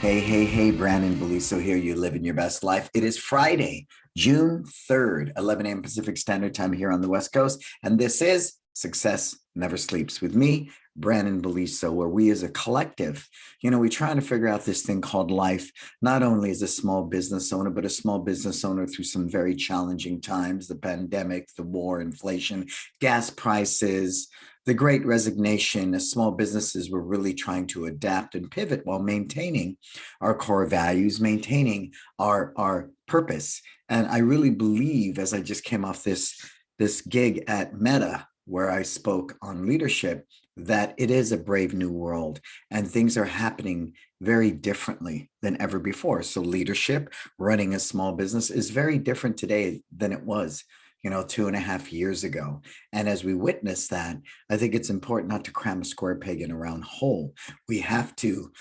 Hey, Brannon Beliso here. You living your best life. It is Friday, June 3rd, 11 a.m. Pacific Standard Time here on the West Coast. And this is Success Never Sleeps with me, Brannon Beliso, where we as a collective, we try to figure out this thing called life, not only as a small business owner, but a small business owner through some very challenging times, the pandemic, the war, inflation, gas prices, the great resignation. As small businesses, we're really trying to adapt and pivot while maintaining our core values, maintaining our purpose. And I really believe, as I just came off this gig at Meta, where I spoke on leadership, that it is a brave new world and things are happening very differently than ever before. So leadership, running a small business is very different today than it was 2.5 years ago. And as we witness that, I think it's important not to cram a square peg in a round hole. We have to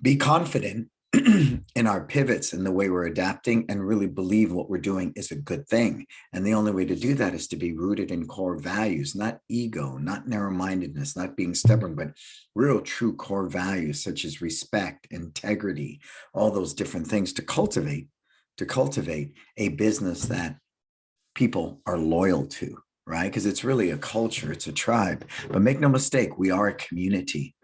be confident in our pivots and the way we're adapting and really believe what we're doing is a good thing. And the only way to do that is to be rooted in core values, not ego, not narrow-mindedness, not being stubborn, but real true core values such as respect, integrity, all those different things to cultivate a business that people are loyal to, right? Because it's really a culture, it's a tribe. But make no mistake, we are a community.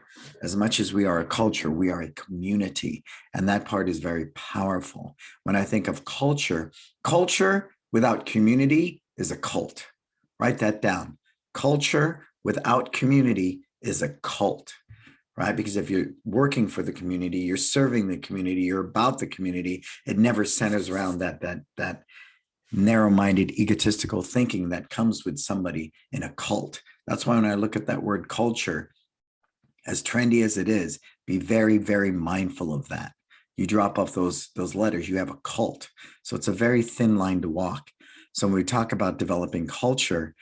As much as we are a culture, we are a community. And that part is very powerful. When I think of culture without community is a cult. Write that down. Culture without community is a cult, right? Because if you're working for the community, you're serving the community, you're about the community, it never centers around that narrow-minded, egotistical thinking that comes with somebody in a cult. That's why when I look at that word culture, as trendy as it is, be very, very mindful of that. You drop off those letters, you have a cult. So it's a very thin line to walk. So when we talk about developing culture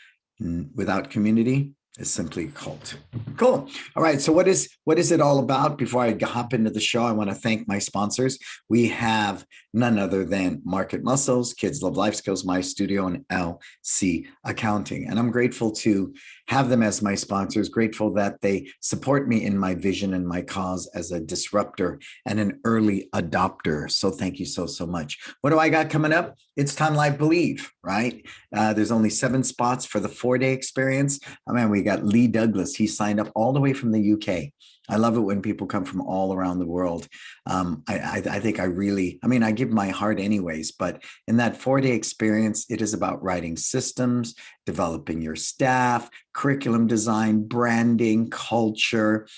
without community, it's simply a cult. Cool. All right. So what is it all about? Before I hop into the show, I want to thank my sponsors. We have none other than Market Muscles, Kids Love Life Skills, My Studio, and LC Accounting. And I'm grateful to have them as my sponsors, grateful that they support me in my vision and my cause as a disruptor and an early adopter. So thank you so much. What do I got coming up? It's Time Live Believe, right? There's only 7 spots for the 4-day experience. Oh man, we got Lee Douglas. He signed up all the way from the UK. I love it when people come from all around the world. I think I give my heart anyways, but in that 4-day experience, it is about writing systems, developing your staff, curriculum design, branding, culture,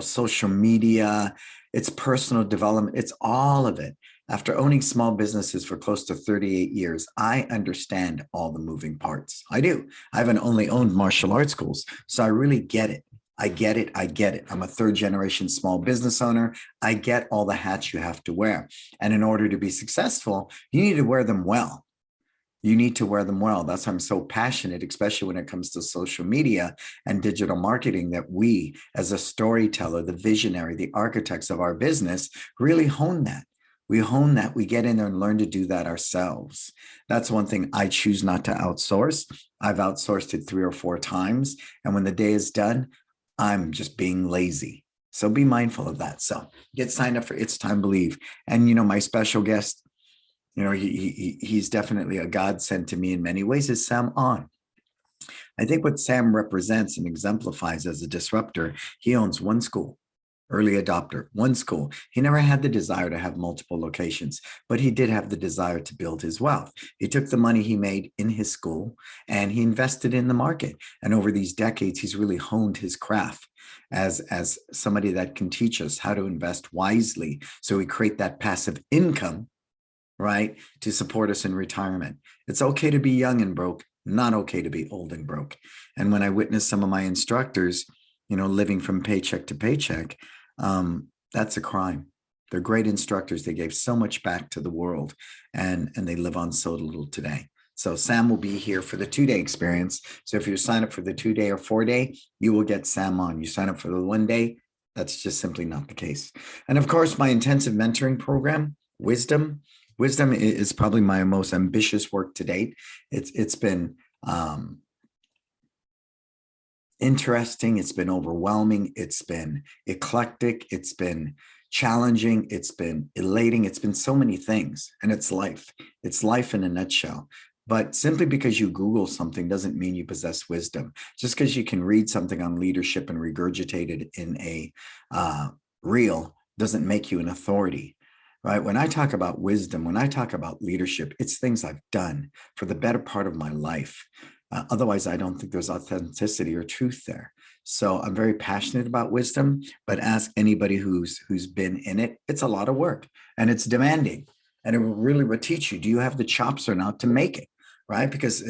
social media, it's personal development. It's all of it. After owning small businesses for close to 38 years, I understand all the moving parts. I do. I haven't only owned martial arts schools, so I really get it. I get it. I'm a 3rd-generation small business owner. I get all the hats you have to wear. And in order to be successful, you need to wear them well. That's why I'm so passionate, especially when it comes to social media and digital marketing, that we, as a storyteller, the visionary, the architects of our business, really hone that. We get in there and learn to do that ourselves. That's one thing I choose not to outsource. I've outsourced it 3 or 4 times. And when the day is done, I'm just being lazy. So be mindful of that. So get signed up for It's Time Believe. And, my special guest, he's definitely a godsend to me in many ways, is Sam On. I think what Sam represents and exemplifies as a disruptor, he owns one school. Early adopter, one school. He never had the desire to have multiple locations, but he did have the desire to build his wealth. He took the money he made in his school and he invested in the market. And over these decades, he's really honed his craft as somebody that can teach us how to invest wisely. So we create that passive income, right, to support us in retirement. It's okay to be young and broke, not okay to be old and broke. And when I witness some of my instructors, living from paycheck to paycheck, that's a crime. They're great instructors. They gave so much back to the world and they live on so little today. So Sam will be here for the 2-day experience. So if you sign up for the 2-day or 4-day, you will get Sam on. You sign up for the 1-day, that's just simply not the case. And of course, my intensive mentoring program, Wisdom is probably my most ambitious work to date. It's been interesting. It's been overwhelming. It's been eclectic. It's been challenging, it's been elating, it's been so many things, and it's life. It's life in a nutshell. But simply because you Google something doesn't mean you possess wisdom. Just because you can read something on leadership and regurgitate it in a reel doesn't make you an authority, right? When I talk about wisdom, when I talk about leadership, it's things I've done for the better part of my life. Otherwise, I don't think there's authenticity or truth there. So I'm very passionate about wisdom, but ask anybody who's been in it. It's a lot of work and it's demanding, and it really will teach you, do you have the chops or not to make it, right? Because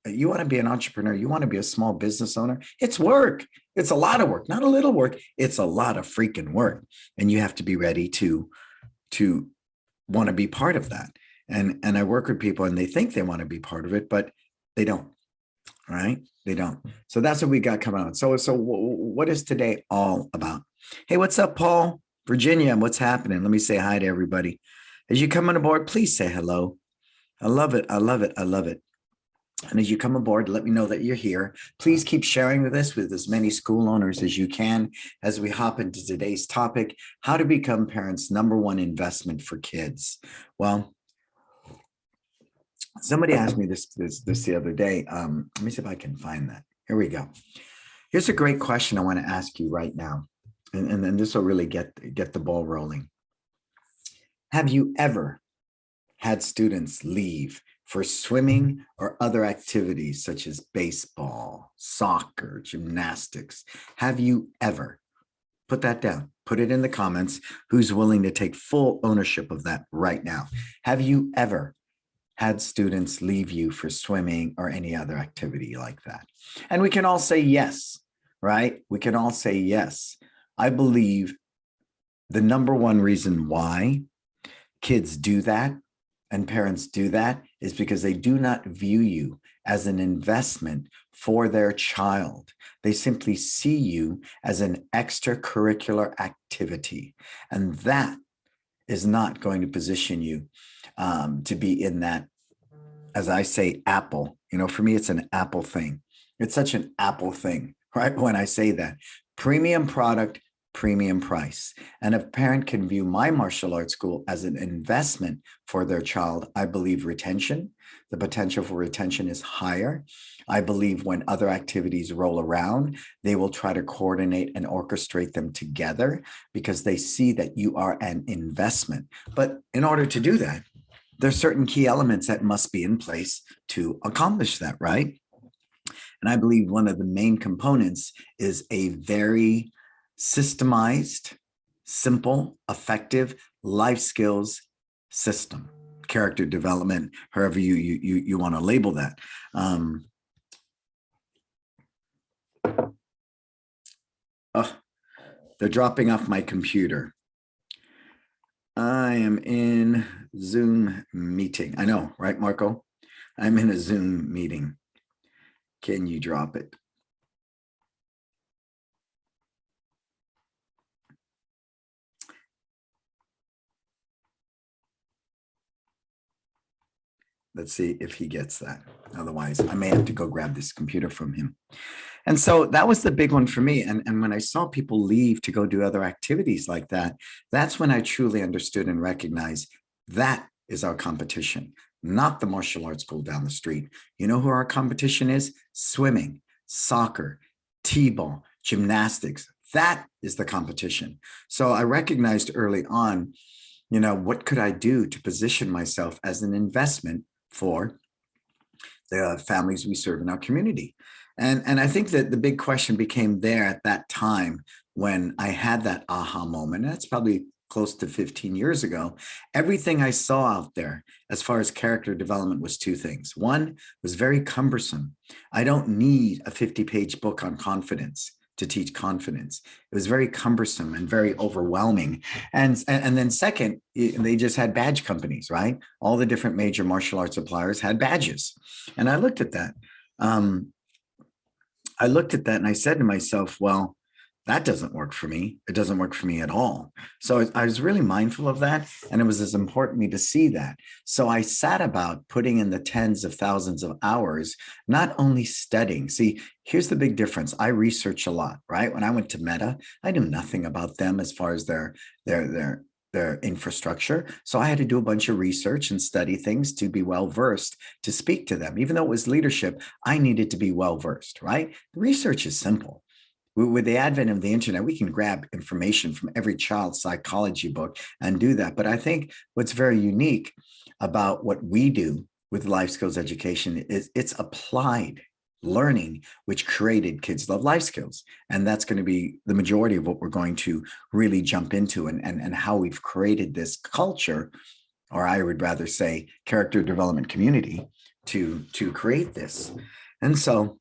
you want to be an entrepreneur, you want to be a small business owner. It's work. It's a lot of work, not a little work. It's a lot of freaking work, and you have to be ready to want to be part of that. And I work with people, and they think they want to be part of it, but they don't. Right? They don't. So that's what we got coming on. So what is today all about? Hey, what's up, Paul? Virginia, what's happening? Let me say hi to everybody. As you come on board, please say hello. I love it. I love it. I love it. And as you come aboard, let me know that you're here. Please keep sharing this with as many school owners as you can as we hop into today's topic, how to become parents' #1 investment for kids. Well, somebody asked me this the other day. Let me see if I can find that. Here we go. Here's a great question I want to ask you right now. And then this will really get the ball rolling. Have you ever had students leave for swimming or other activities such as baseball, soccer, gymnastics? Have you ever? Put that down. Put it in the comments. Who's willing to take full ownership of that right now? Have you ever had students leave you for swimming or any other activity like that? And we can all say yes, right? We can all say yes. I believe the #1 reason why kids do that and parents do that is because they do not view you as an investment for their child. They simply see you as an extracurricular activity. And that is not going to position you to be in that, as I say, Apple. For me, it's an Apple thing. It's such an Apple thing, right? When I say that, premium product, premium price. And if a parent can view my martial arts school as an investment for their child, I believe the potential for retention is higher. I believe when other activities roll around, they will try to coordinate and orchestrate them together because they see that you are an investment. But in order to do that, there's certain key elements that must be in place to accomplish that, right? And I believe one of the main components is a very systemized, simple, effective life skills system, character development, however you want to label that. They're dropping off my computer. I am in Zoom meeting. I know, right, Marco? I'm in a Zoom meeting. Can you drop it? Let's see if he gets that. Otherwise, I may have to go grab this computer from him. And so that was the big one for me. And when I saw people leave to go do other activities like that, that's when I truly understood and recognized that is our competition, not the martial arts school down the street. You know who our competition is? Swimming, soccer, t-ball, gymnastics. That is the competition. So I recognized early on, what could I do to position myself as an investment for the families we serve in our community? And I think that the big question became there at that time when I had that aha moment. That's probably close to 15 years ago. Everything I saw out there as far as character development was two things. One was very cumbersome. I don't need a 50-page book on confidence to teach confidence. It was very cumbersome and very overwhelming. And then second, they just had badge companies, right? All the different major martial arts suppliers had badges. And I looked at that. And I said to myself, well, that doesn't work for me. It doesn't work for me at all. So I was really mindful of that. And it was as important to me to see that. So I sat about putting in the tens of thousands of hours, not only studying. See, here's the big difference. I research a lot, right? When I went to Meta, I knew nothing about them as far as their infrastructure. So I had to do a bunch of research and study things to be well versed to speak to them. Even though it was leadership, I needed to be well versed, right? The research is simple. With the advent of the internet, we can grab information from every child's psychology book and do that. But I think what's very unique about what we do with life skills education is it's applied learning, which created Kids Love Life Skills. And that's going to be the majority of what we're going to really jump into, and how we've created this culture, or I would rather say character development community, to create this. And so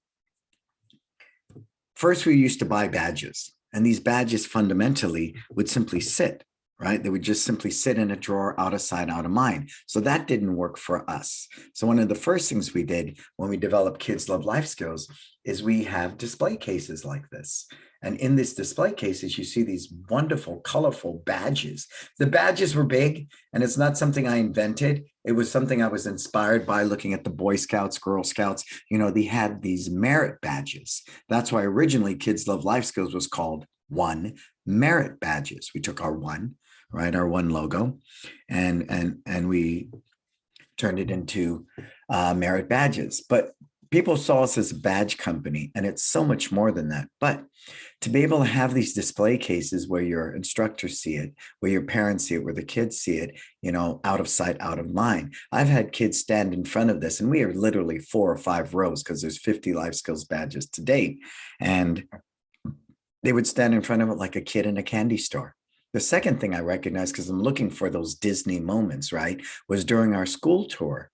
first, we used to buy badges, and these badges fundamentally would simply sit, right? They would just simply sit in a drawer, out of sight, out of mind. So that didn't work for us. So one of the first things we did when we developed Kids Love Life Skills is we have display cases like this. And in these display cases, you see these wonderful, colorful badges. The badges were big, and it's not something I invented. It was something I was inspired by looking at the Boy Scouts, Girl Scouts. You know, they had these merit badges. That's why originally Kids Love Life Skills was called One Merit Badges. We took our one, right, our one logo, and we turned it into merit badges. But people saw us as a badge company, and it's so much more than that. But to be able to have these display cases where your instructors see it, where your parents see it, where the kids see it, you know, out of sight, out of mind. I've had kids stand in front of this, and we are literally 4 or 5 rows because there's 50 life skills badges to date. And they would stand in front of it like a kid in a candy store. The second thing I recognized, because I'm looking for those Disney moments, right, was during our school tour.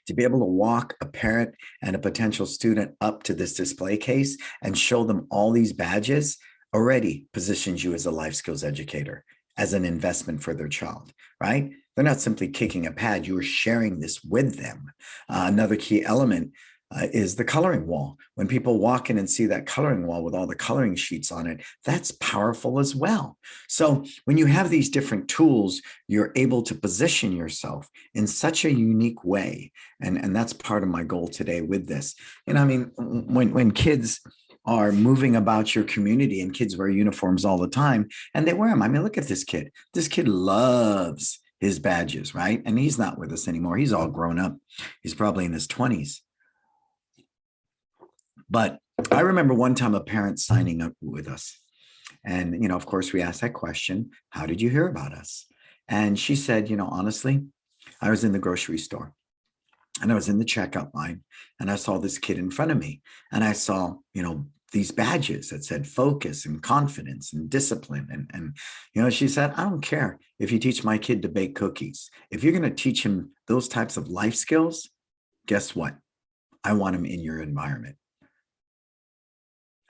To be able to walk a parent and a potential student up to this display case and show them all these badges already positions you as a life skills educator, as an investment for their child, right? They're not simply kicking a pad, you are sharing this with them. Another key element is the coloring wall. When people walk in and see that coloring wall with all the coloring sheets on it, that's powerful as well. So when you have these different tools, you're able to position yourself in such a unique way. And that's part of my goal today with this. And I mean, when kids are moving about your community, and kids wear uniforms all the time, and they wear them. I mean, look at this kid. This kid loves his badges, right? And he's not with us anymore. He's all grown up. He's probably in his 20s. But I remember one time a parent signing up with us. And, you know, of course, we asked that question, how did you hear about us? And she said, you know, honestly, I was in the grocery store and I was in the checkout line, and I saw this kid in front of me, and I saw, you know, these badges that said focus and confidence and discipline. And you know, she said, I don't care if you teach my kid to bake cookies. If you're going to teach him those types of life skills, guess what? I want him in your environment.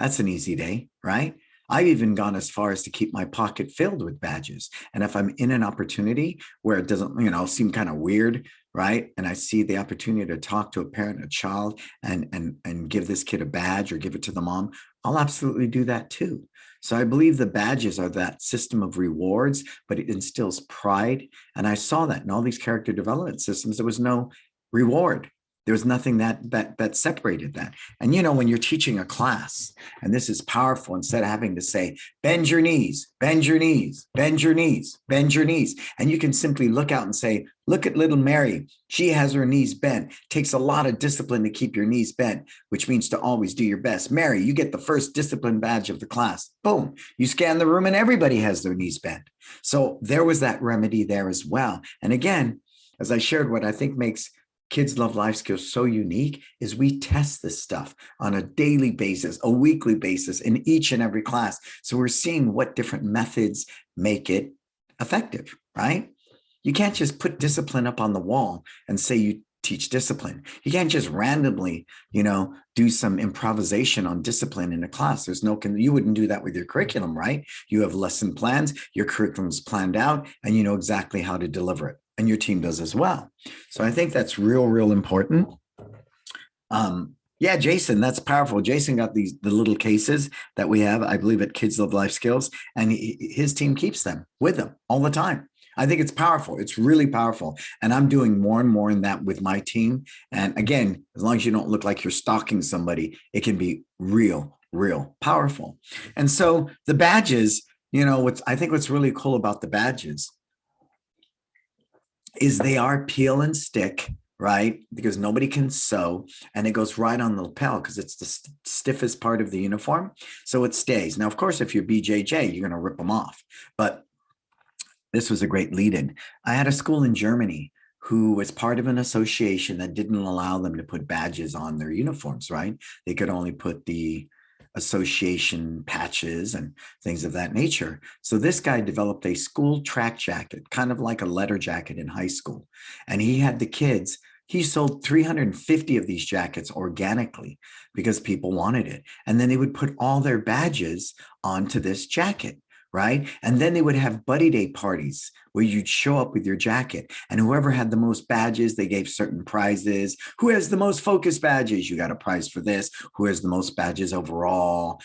That's an easy day, right? I've even gone as far as to keep my pocket filled with badges. And if I'm in an opportunity where it doesn't, you know, seem kind of weird, right? And I see the opportunity to talk to a parent, a child, and give this kid a badge or give it to the mom, I'll absolutely do that too. So I believe the badges are that system of rewards, but it instills pride. And I saw that in all these character development systems, there was no reward. There was nothing that separated that. And, you know, when you're teaching a class, and this is powerful, instead of having to say, bend your knees, bend your knees, bend your knees, bend your knees. And you can simply look out and say, look at little Mary. She has her knees bent. It takes a lot of discipline to keep your knees bent, which means to always do your best. Mary, you get the first discipline badge of the class. Boom. You scan the room and everybody has their knees bent. So there was that remedy there as well. And again, as I shared, what I think makes Kids Love Life Skills so unique is we test this stuff on a daily basis, a weekly basis in each and every class. So we're seeing what different methods make it effective, right? You can't just put discipline up on the wall and say you teach discipline. You can't just randomly, you know, do some improvisation on discipline in a class. There's no, you wouldn't do that with your curriculum, right? You have lesson plans, your curriculum's planned out, and you know exactly how to deliver it. And your team does as well. So I think that's real important. Yeah, Jason, that's powerful. Jason got the little cases that we have, I believe, at Kids Love Life Skills, and his team keeps them with them all the time. I think it's powerful. It's really powerful. And I'm doing more and more in that with my team. And again, as long as you don't look like you're stalking somebody, it can be real powerful. And so the badges, I think what's really cool about the badges is they are peel and stick, right? Because nobody can sew, and it goes right on the lapel because it's the stiffest part of the uniform. So it stays. Now, of course, if you're BJJ, you're going to rip them off. But this was a great lead-in. I had a school in Germany who was part of an association that didn't allow them to put badges on their uniforms, right? They could only put the association patches and things of that nature. So this guy developed a school track jacket, kind of like a letter jacket in high school. And he had the kids, he sold 350 of these jackets organically because people wanted it. And then they would put all their badges onto this jacket, right? And then they would have buddy day parties where you'd show up with your jacket, and whoever had the most badges, they gave certain prizes. Who has the most focus badges? You got a prize for this. Who has the most badges overall?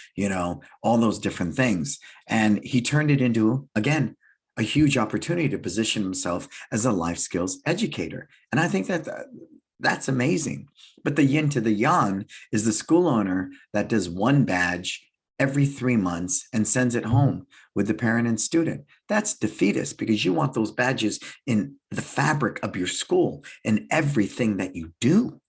All those different things. And he turned it into, again, a huge opportunity to position himself as a life skills educator. And I think that's amazing. But the yin to the yang is the school owner that does one badge every 3 months and sends it home with the parent and student. That's defeatist, because you want those badges in the fabric of your school and everything that you do,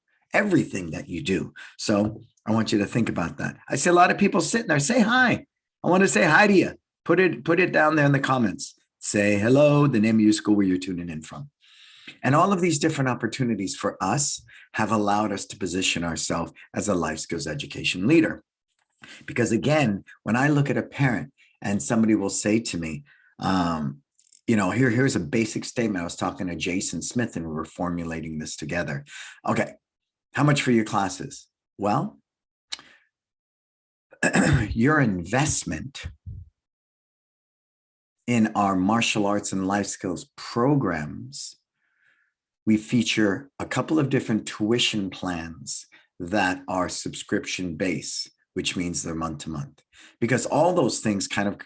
So I want you to think about that. I see a lot of people sitting there. Say hi. I want to say hi to you. Put it down there in the comments. Say hello, the name of your school where you're tuning in from. And all of these different opportunities for us have allowed us to position ourselves as a life skills education leader. Because again, when I look at a parent and somebody will say to me, here's a basic statement. I was talking to Jason Smith and we were formulating this together. Okay, how much for your classes? Well, your investment in our martial arts and life skills programs, we feature a couple of different tuition plans that are subscription based, which means they're month to month. Because all those things kind of,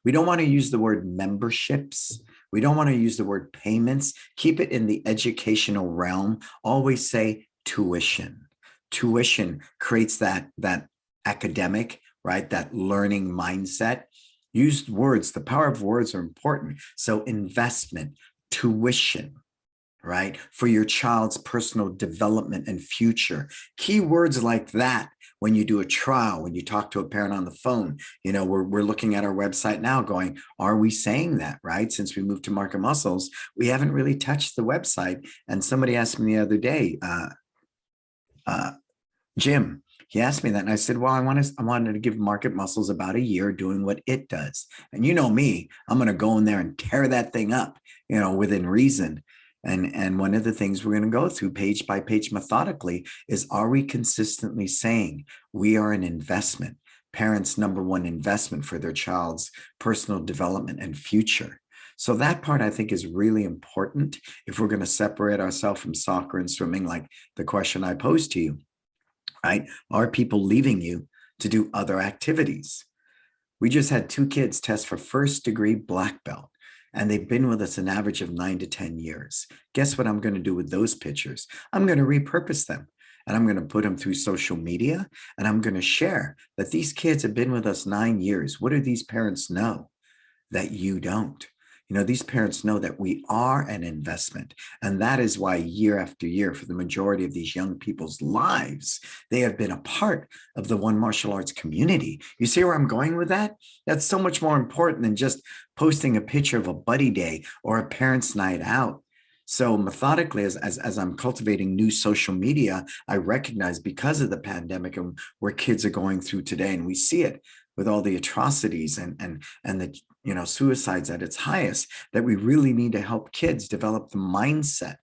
we don't want to use the word memberships. We don't want to use the word payments. Keep it in the educational realm. Always say tuition. Tuition creates that academic, right? That learning mindset. Use words. The power of words are important. So investment, tuition, right? For your child's personal development and future. Keywords like that. When you do a trial, when you talk to a parent on the phone, we're looking at our website now going, are we saying that, right? Since we moved to Market Muscles, we haven't really touched the website. And somebody asked me the other day, Jim, he asked me that. And I said, well, I wanted to give Market Muscles about a year doing what it does. And you know me, I'm going to go in there and tear that thing up, within reason. And one of the things we're going to go through page by page methodically is, are we consistently saying we are an investment, parents' number one investment for their child's personal development and future? So that part I think is really important if we're going to separate ourselves from soccer and swimming, like the question I posed to you, right? Are people leaving you to do other activities? We just had 2 kids test for first degree black belt. And they've been with us an average of 9 to 10 years. Guess what I'm going to do with those pictures? I'm going to repurpose them, and I'm going to put them through social media, and I'm going to share that these kids have been with us 9 years. What do these parents know that you don't? These parents know that we are an investment. And that is why year after year, for the majority of these young people's lives, they have been a part of the One Martial Arts community. You see where I'm going with that? That's so much more important than just posting a picture of a buddy day or a parents' night out. So methodically, as I'm cultivating new social media, I recognize, because of the pandemic and where kids are going through today, and we see it with all the atrocities and the suicides at its highest, that we really need to help kids develop the mindset.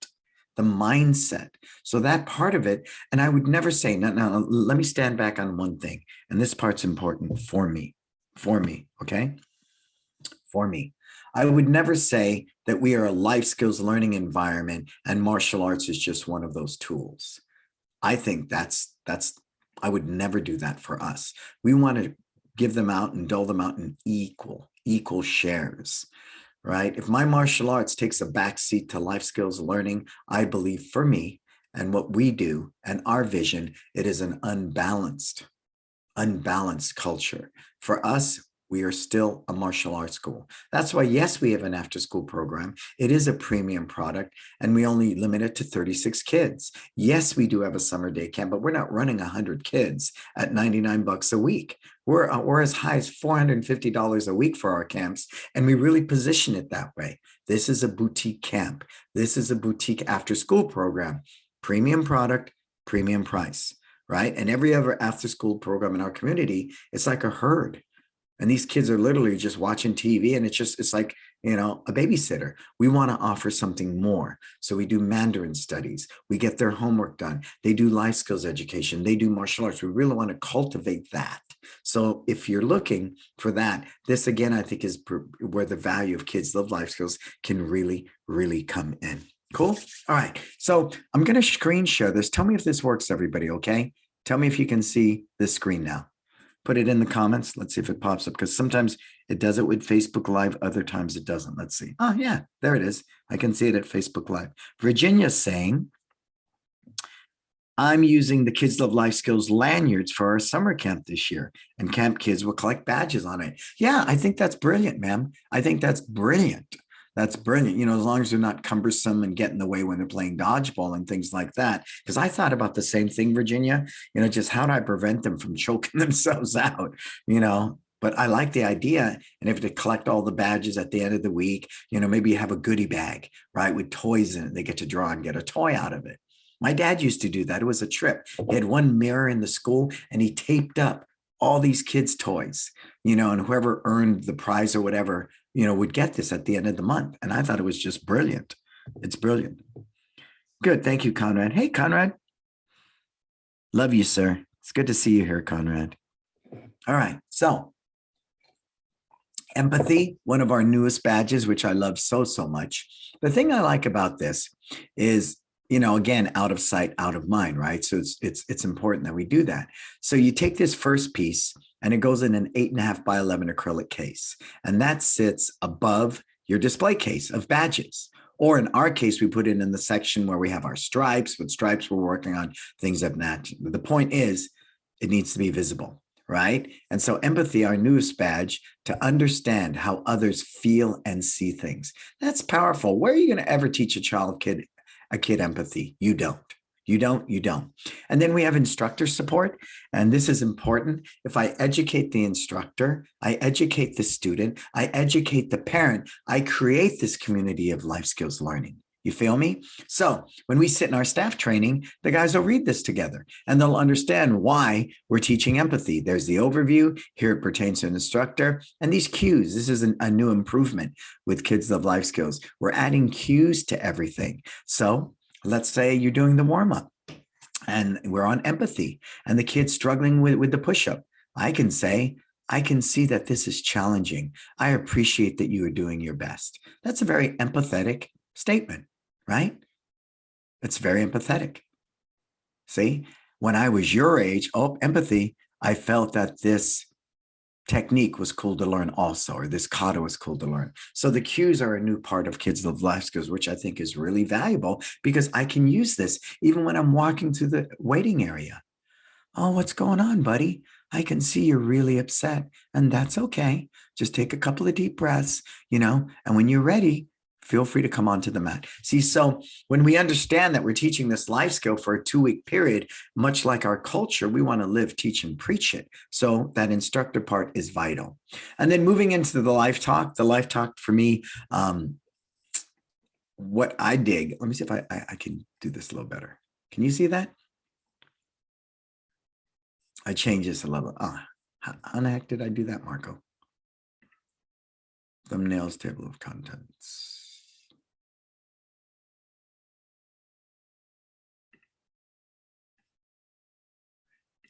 So that part of it, and I would never say, now let me stand back on one thing, and this part's important for me, okay? For me. I would never say that we are a life skills learning environment and martial arts is just one of those tools. I think that's I would never do that for us. We want to give them out and dole them out in equal shares, right? If my martial arts takes a backseat to life skills learning, I believe for me and what we do and our vision, it is an unbalanced culture. For us, we are still a martial arts school. That's why, yes, we have an after school program. It is a premium product, and we only limit it to 36 kids. Yes, we do have a summer day camp, but we're not running 100 kids at $99 a week. We're as high as $450 a week for our camps, and we really position it that way. This is a boutique camp. This is a boutique after school program. Premium product, premium price, right? And every other after school program in our community, it's like a herd. And these kids are literally just watching TV, and it's like, a babysitter. We want to offer something more. So we do Mandarin studies. We get their homework done. They do life skills education. They do martial arts. We really want to cultivate that. So if you're looking for that, this again, I think is where the value of Kids Live Life Skills can really, really come in. Cool. All right. So I'm going to screen share this. Tell me if this works, everybody. Okay. Tell me if you can see this screen now. Put it in the comments. Let's see if it pops up, because sometimes it does it with Facebook Live. Other times it doesn't. Let's see. Oh, yeah, there it is. I can see it at Facebook Live. Virginia's saying, I'm using the Kids Love Life Skills lanyards for our summer camp this year, and camp kids will collect badges on it. Yeah, I think that's brilliant, ma'am. I think that's brilliant. That's brilliant. As long as they're not cumbersome and get in the way when they're playing dodgeball and things like that. Because I thought about the same thing, Virginia, just how do I prevent them from choking themselves out, but I like the idea. And if they collect all the badges at the end of the week, maybe you have a goodie bag, right, with toys in it. They get to draw and get a toy out of it. My dad used to do that. It was a trip. He had one mirror in the school, and he taped up all these kids' toys, and whoever earned the prize or whatever, would get this at the end of the month. And I thought it was just brilliant. It's brilliant. Good. Thank you, Conrad. Hey, Conrad. Love you, sir. It's good to see you here, Conrad. All right. So empathy, one of our newest badges, which I love so much. The thing I like about this is, again, out of sight, out of mind, right? So it's important that we do that. So you take this first piece, and it goes in an 8.5 by 11 acrylic case, and that sits above your display case of badges. Or in our case, we put it in the section where we have our stripes. With stripes, we're working on things of natural. The point is, it needs to be visible, right? And so empathy, our newest badge, to understand how others feel and see things. That's powerful. Where are you going to ever teach a kid empathy? You don't. You don't. And then we have instructor support. And this is important. If I educate the instructor, I educate the student, I educate the parent, I create this community of life skills learning. You feel me? So when we sit in our staff training, the guys will read this together, and they'll understand why we're teaching empathy. There's the overview. Here it pertains to an instructor. And these cues, this is a new improvement with Kids Love Life Skills. We're adding cues to everything. So let's say you're doing the warm-up, and we're on empathy, and the kid's struggling with the push-up. I can say, I can see that this is challenging. I appreciate that you are doing your best. That's a very empathetic statement, right? It's very empathetic. See, when I was your age, empathy, I felt that this technique was cool to learn also, or this kata was cool to learn. So the cues are a new part of Kids Live Life Skills, which I think is really valuable, because I can use this even when I'm walking through the waiting area. Oh, what's going on, buddy? I can see you're really upset, and that's okay. Just take a couple of deep breaths, and when you're ready, feel free to come onto the mat. See, so when we understand that we're teaching this life skill for a 2-week period, much like our culture, we want to live, teach, and preach it. So that instructor part is vital. And then moving into the life talk for me, what I dig, let me see if I can do this a little better. Can you see that? I changed this a little. How the heck did I do that, Marco? Thumbnails, table of contents.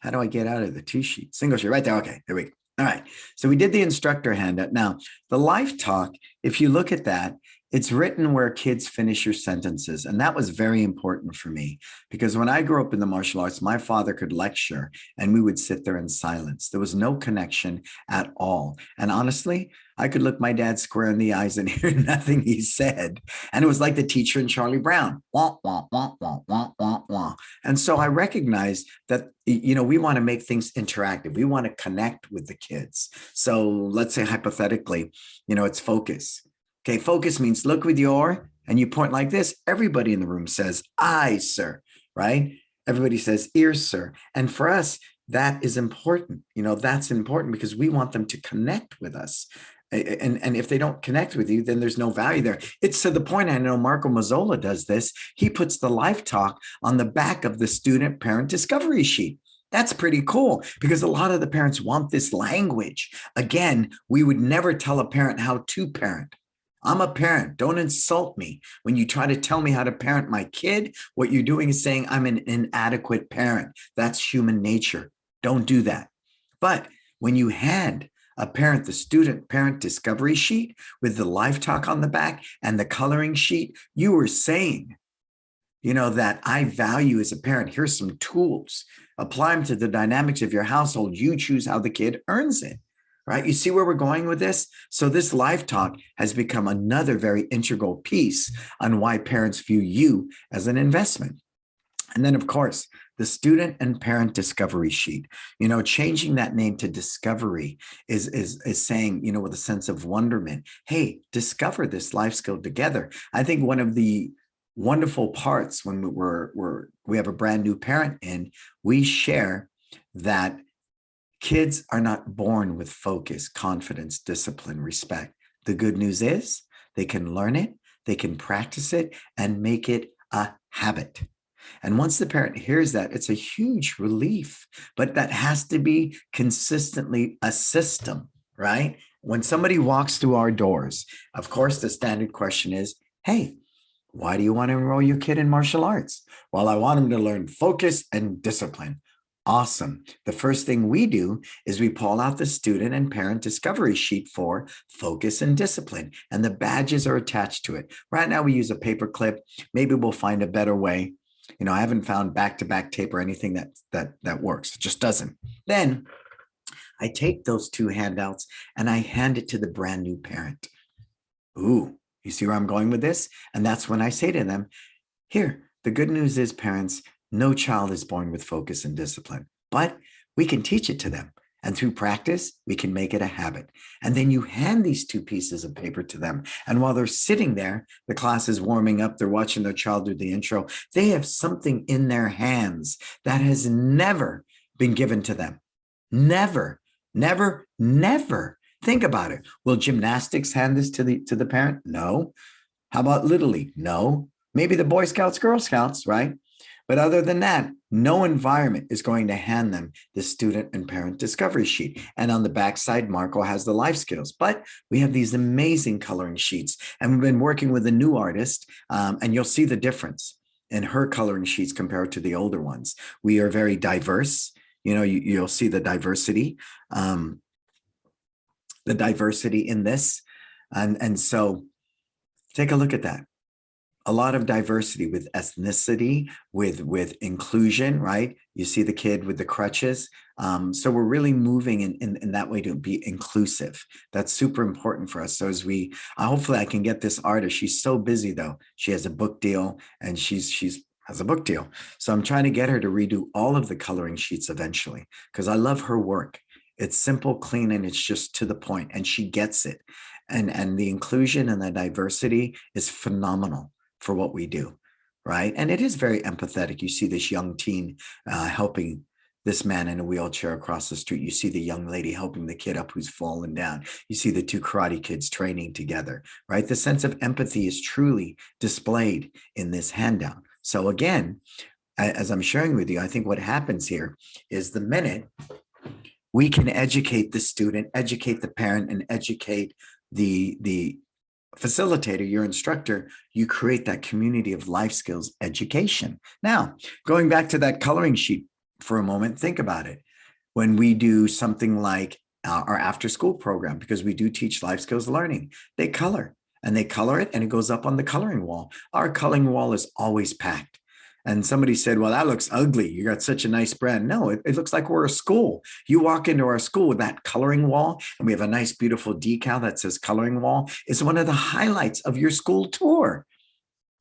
How do I get out of the 2-sheet? Single sheet right there. Okay, there we go. All right. So we did the instructor handout. Now, the life talk, if you look at that, It's written where kids finish your sentences. And that was very important for me because when I grew up in the martial arts, my father could lecture and we would sit there in silence. There was no connection at all. And honestly, I could look my dad square in the eyes and hear nothing he said. And it was like the teacher in Charlie Brown. Wah, wah, wah, wah, wah, wah, wah. And so I recognized that, we want to make things interactive. We want to connect with the kids. So let's say hypothetically, it's focus. Okay, focus means look with your, and you point like this. Everybody in the room says, eyes, sir, right? Everybody says, ears, sir. And for us, that is important. That's important because we want them to connect with us. And if they don't connect with you, then there's no value there. It's to the point, I know Marco Mazzola does this. He puts the life talk on the back of the student parent discovery sheet. That's pretty cool because a lot of the parents want this language. Again, we would never tell a parent how to parent. I'm a parent. Don't insult me. When you try to tell me how to parent my kid, what you're doing is saying I'm an inadequate parent. That's human nature. Don't do that. But when you hand a parent the student parent discovery sheet with the life talk on the back and the coloring sheet, you are saying, that I value as a parent. Here's some tools. Apply them to the dynamics of your household. You choose how the kid earns it. Right? You see where we're going with this? So this live talk has become another very integral piece on why parents view you as an investment. And then, of course, the student and parent discovery sheet, changing that name to discovery is saying, with a sense of wonderment, hey, discover this life skill together. I think one of the wonderful parts when we have a brand new parent in, we share that kids are not born with focus, confidence, discipline, respect. The good news is they can learn it, they can practice it, and make it a habit. And once the parent hears that, it's a huge relief, but that has to be consistently a system, right? When somebody walks through our doors, of course, the standard question is, hey, why do you want to enroll your kid in martial arts? Well, I want him to learn focus and discipline. Awesome. The first thing we do is we pull out the student and parent discovery sheet for focus and discipline, and the badges are attached to it. Right now, we use a paper clip. Maybe we'll find a better way. I haven't found back-to-back tape or anything that works. It just doesn't. Then I take those two handouts and I hand it to the brand new parent. Ooh, you see where I'm going with this? And that's when I say to them, here, the good news is, parents, no child is born with focus and discipline, but we can teach it to them. And through practice, we can make it a habit. And then you hand these two pieces of paper to them. And while they're sitting there, the class is warming up, they're watching their child do the intro. They have something in their hands that has never been given to them. Never, never, never. Think about it. Will gymnastics hand this to the parent? No. How about Little League? No. Maybe the Boy Scouts, Girl Scouts, right? But other than that, no environment is going to hand them the student and parent discovery sheet. And on the backside, Marco has the life skills. But we have these amazing coloring sheets. And we've been working with a new artist, and you'll see the difference in her coloring sheets compared to the older ones. We are very diverse. You'll see the diversity in this. And so take a look at that. A lot of diversity with ethnicity, with inclusion, right? You see the kid with the crutches. So we're really moving in that way to be inclusive. That's super important for us. So as hopefully I can get this artist. She's so busy though. She has a book deal and she's has a book deal. So I'm trying to get her to redo all of the coloring sheets eventually because I love her work. It's simple, clean, and it's just to the point, and she gets it. And the inclusion and the diversity is phenomenal for what we do, right? And it is very empathetic. You see this young teen helping this man in a wheelchair across the street. You see the young lady helping the kid up who's fallen down. You see the two karate kids training together, right? The sense of empathy is truly displayed in this handout. So again, as I'm sharing with you, I think what happens here is the minute we can educate the student, educate the parent, and educate the facilitator, your instructor, you create that community of life skills education. Now, going back to that coloring sheet for a moment, think about it. When we do something like our after school program, because we do teach life skills learning, they color. and they color it and it goes up on the coloring wall. Our coloring wall is always packed. And somebody said, well, that looks ugly. You got such a nice brand. No, it looks like we're a school. You walk into our school with that coloring wall, and we have a nice, beautiful decal that says coloring wall. It's one of the highlights of your school tour,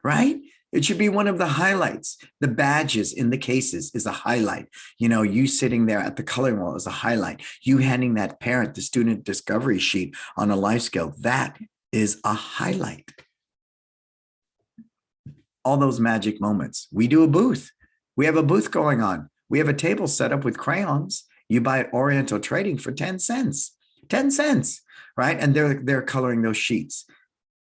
right? It should be one of the highlights. The badges in the cases is a highlight. You know, you sitting there at the coloring wall is a highlight. You handing that parent the student discovery sheet on a life skill, that is a highlight. All those magic moments. We do a booth. We have a booth going on. We have a table set up with crayons. You buy at Oriental Trading for 10 cents, 10 cents, right? And they're coloring those sheets.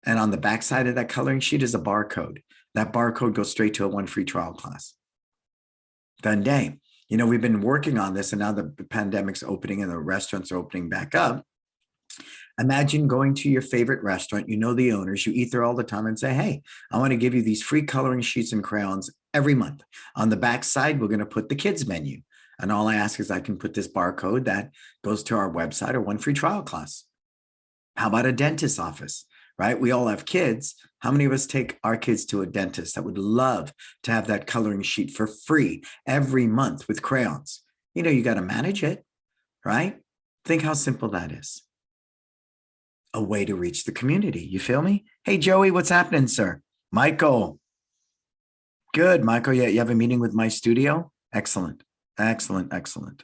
And on the back side of that coloring sheet is a barcode. That barcode goes straight to a 1 free trial class. Done day. You know, we've been working on this, and now the pandemic's opening and the restaurants are opening back up. Imagine going to your favorite restaurant, you know the owners, you eat there all the time, and say, hey, I want to give you these free coloring sheets and crayons every month. On the back side, we're going to put the kids menu. And all I ask is I can put this barcode that goes to our website or 1 free trial class. How about a dentist's office, right? We all have kids. How many of us take our kids to a dentist that would love to have that coloring sheet for free every month with crayons? You know, you got to manage it, right? Think how simple that is. A way to reach the community. You feel me? Hey, Joey, what's happening, sir? Michael. Good, Michael. Yeah, you have a meeting with my studio? Excellent. Excellent. Excellent.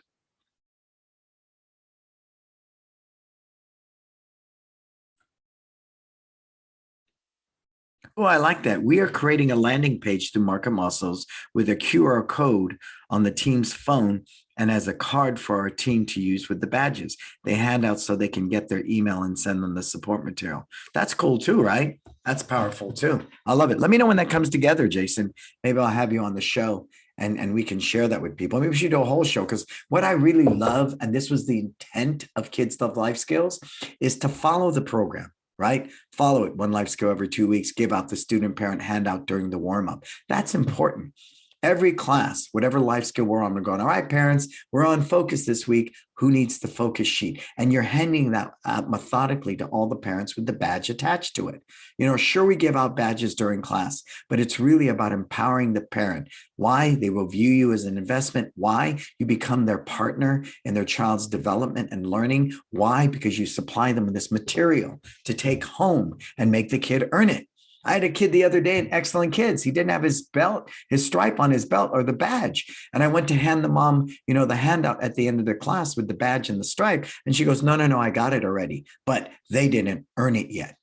Oh, I like that. We are creating a landing page through Market Muscles with a QR code on the team's phone and as a card for our team to use with the badges. They hand out so they can get their email and send them the support material. That's cool too, right? That's powerful too. I love it. Let me know when that comes together, Jason. Maybe I'll have you on the show and we can share that with people. Maybe we should do a whole show, because what I really love, and this was the intent of Kids Love Life Skills, is to follow the program. Right? Follow it. 1 life skill every 2 weeks. Give out the student parent handout during the warm up. That's important. Every class, whatever life skill we're on, we're going, all right, parents, we're on focus this week. Who needs the focus sheet? And you're handing that out methodically to all the parents with the badge attached to it. You know, sure, we give out badges during class, but it's really about empowering the parent. Why? They will view you as an investment. Why? You become their partner in their child's development and learning. Why? Because you supply them with this material to take home and make the kid earn it. I had a kid the other day in Excellent Kids. He didn't have his belt, his stripe on his belt or the badge. And I went to hand the mom, you know, the handout at the end of the class with the badge and the stripe. And she goes, no, I got it already, but they didn't earn it yet.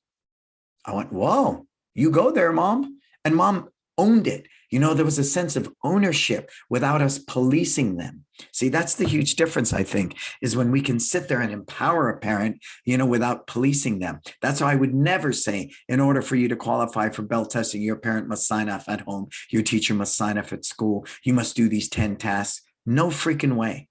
I went, whoa, you go there, mom. And mom owned it. You know, there was a sense of ownership without us policing them. See, that's the huge difference, I think, is when we can sit there and empower a parent, you know, without policing them. That's why I would never say, in order for you to qualify for belt testing, your parent must sign off at home. Your teacher must sign off at school. You must do these 10 tasks. No freaking way.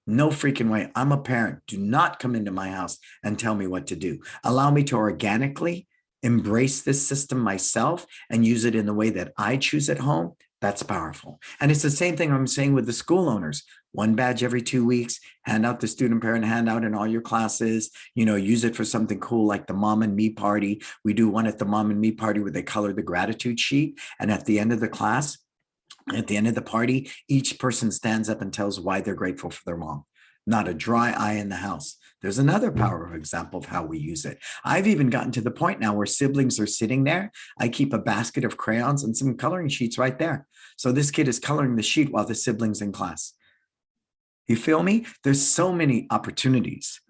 No freaking way. I'm a parent. Do not come into my house and tell me what to do. Allow me to organically embrace this system myself and use it in the way that I choose at home. That's powerful. And it's the same thing I'm saying with the school owners. 1 badge every 2 weeks, hand out the student parent handout in all your classes, you know, use it for something cool like the mom and me party. We do one at the mom and me party where they color the gratitude sheet. And at the end of the class, at the end of the party, each person stands up and tells why they're grateful for their mom. Not a dry eye in the house. There's another powerful example of how we use it. I've even gotten to the point now where siblings are sitting there. I keep a basket of crayons and some coloring sheets right there. So this kid is coloring the sheet while the sibling's in class. You feel me? There's so many opportunities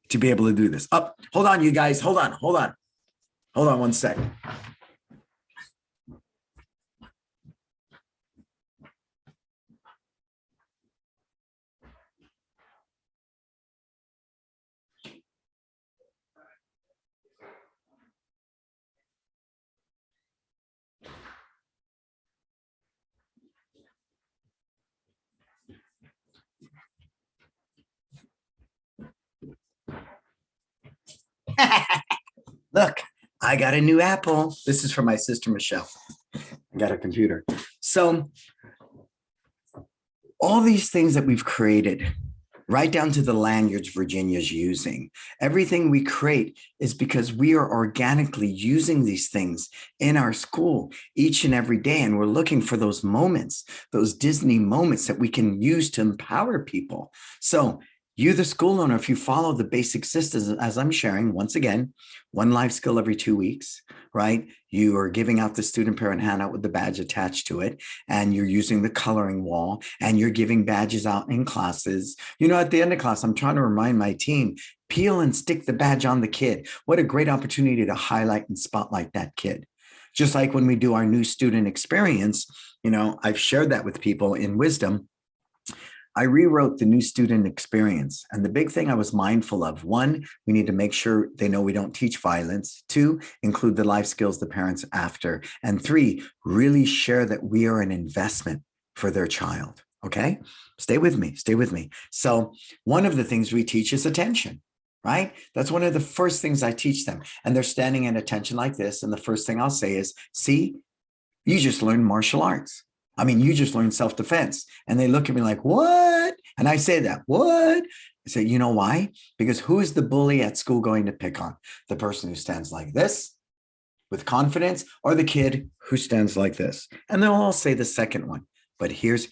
to be able to do this. Oh, hold on, you guys. Hold on. Hold on 1 second. Look, I got a new Apple. This is for my sister, Michelle. I got a computer. So all these things that we've created, right down to the lanyards Virginia's using. Everything we create is because we are organically using these things in our school each and every day. And we're looking for those moments, those Disney moments that we can use to empower people. So you, the school owner, if you follow the basic systems, as I'm sharing, once again, one life skill every 2 weeks, right? You are giving out the student parent handout with the badge attached to it, and you're using the coloring wall, and you're giving badges out in classes. You know, at the end of class, I'm trying to remind my team, peel and stick the badge on the kid. What a great opportunity to highlight and spotlight that kid. Just like when we do our new student experience, you know, I've shared that with people in wisdom. I rewrote the new student experience. And the big thing I was mindful of, one, we need to make sure they know we don't teach violence. Two, include the life skills the parents after. And three, really share that we are an investment for their child. Okay? Stay with me. Stay with me. So one of the things we teach is attention, right? That's one of the first things I teach them. And they're standing at attention like this. And the first thing I'll say is, see, you just learned martial arts. I mean, you just learned self-defense. And they look at me like, what? And I say that, what? I say, you know why? Because who is the bully at school going to pick on? The person who stands like this with confidence, or the kid who stands like this? And they'll all say the second one. But here's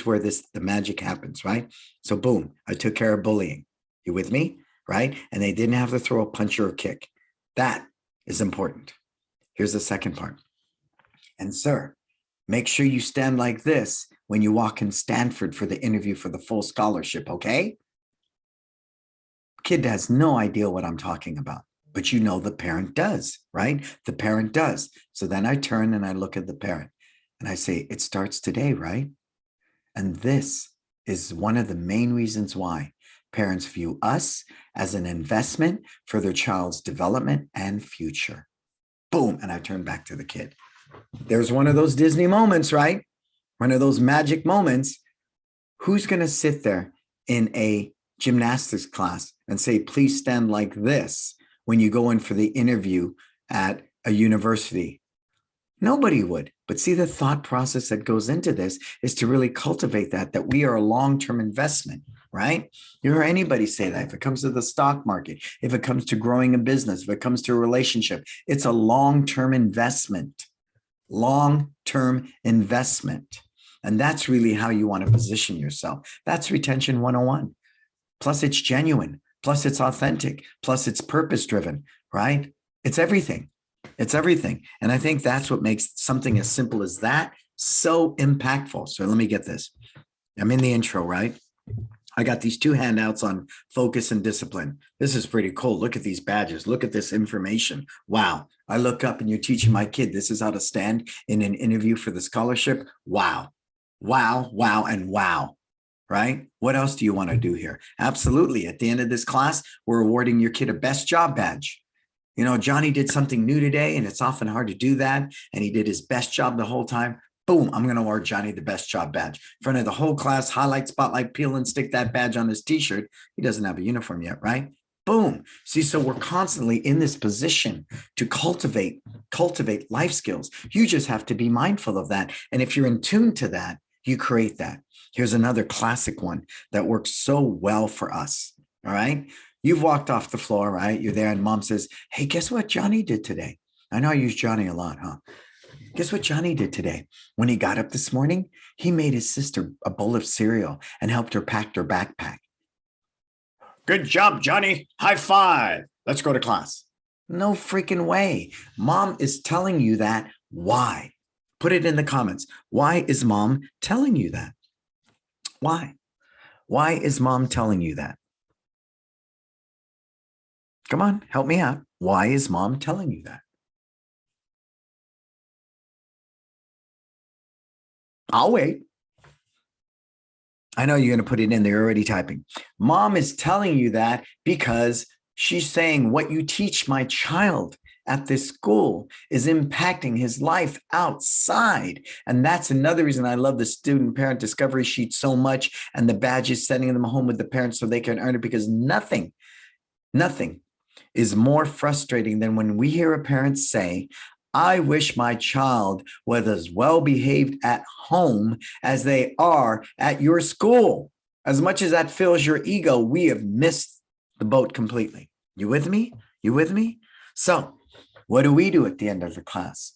where the magic happens, right? So boom, I took care of bullying. You with me? Right? And they didn't have to throw a punch or a kick. That is important. Here's the second part. And sir, make sure you stand like this when you walk in Stanford for the interview for the full scholarship, okay? Kid has no idea what I'm talking about, but you know the parent does, right? The parent does. So then I turn and I look at the parent and I say, it starts today, right? And this is one of the main reasons why parents view us as an investment for their child's development and future. Boom, and I turn back to the kid. There's one of those Disney moments, right? One of those magic moments. Who's going to sit there in a gymnastics class and say, please stand like this when you go in for the interview at a university? Nobody would. But see, the thought process that goes into this is to really cultivate that we are a long-term investment, right? You hear anybody say that. If it comes to the stock market, if it comes to growing a business, if it comes to a relationship, it's a long-term investment. Long-term investment. And that's really how you want to position yourself. That's retention 101. Plus it's genuine. Plus it's authentic. Plus it's purpose-driven, right? It's everything. It's everything. And I think that's what makes something as simple as that so impactful. So let me get this. I'm in the intro, right? I got these two handouts on focus and discipline. This is pretty cool. Look at these badges. Look at this information. Wow. I look up and you're teaching my kid, this is how to stand in an interview for the scholarship. Wow. Wow, wow, and wow. Right? What else do you want to do here? Absolutely. At the end of this class, we're awarding your kid a best job badge. You know, Johnny did something new today, and it's often hard to do that. And he did his best job the whole time. Boom, I'm going to award Johnny the best job badge. In front of the whole class, highlight, spotlight, peel and stick that badge on his t-shirt. He doesn't have a uniform yet, right? Boom. See, so we're constantly in this position to cultivate life skills. You just have to be mindful of that. And if you're in tune to that, you create that. Here's another classic one that works so well for us. All right. You've walked off the floor, right? You're there and mom says, hey, guess what Johnny did today? I know I use Johnny a lot, huh? Guess what Johnny did today? When he got up this morning, he made his sister a bowl of cereal and helped her pack her backpack. Good job, Johnny. High five. Let's go to class. No freaking way. Mom is telling you that. Why? Put it in the comments. Why is mom telling you that? Why? Why is mom telling you that? Come on, help me out. Why is mom telling you that? I'll wait. I know you're going to put it in there. You're already typing. Mom is telling you that because she's saying what you teach my child at this school is impacting his life outside. And that's another reason I love the student parent discovery sheet so much, and the badges, sending them home with the parents so they can earn it, because nothing is more frustrating than when we hear a parent say, I wish my child was as well behaved at home as they are at your school. As much as that fills your ego, we have missed the boat completely. You with me? You with me? So what do we do at the end of the class?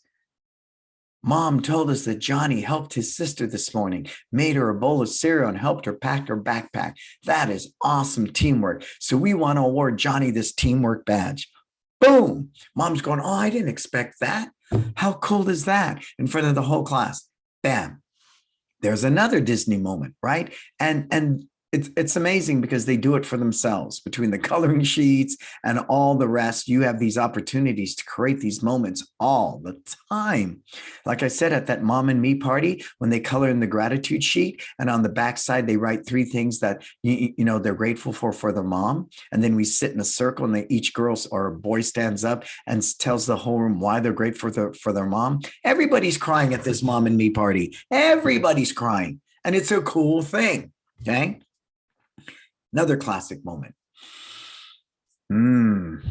Mom told us that Johnny helped his sister this morning, made her a bowl of cereal and helped her pack her backpack. That is awesome teamwork. So we want to award Johnny this teamwork badge. Boom. Mom's going, oh, I didn't expect that. How cool is that? In front of the whole class. Bam. There's another Disney moment, right? And it's amazing because they do it for themselves. Between the coloring sheets and all the rest, you have these opportunities to create these moments all the time. Like I said, at that mom and me party, when they color in the gratitude sheet and on the backside, they write 3 things that, you know, they're grateful for their mom. And then we sit in a circle and each girl or a boy stands up and tells the whole room why they're grateful for their mom. Everybody's crying at this mom and me party. Everybody's crying. And it's a cool thing. Okay. Another classic moment. Mom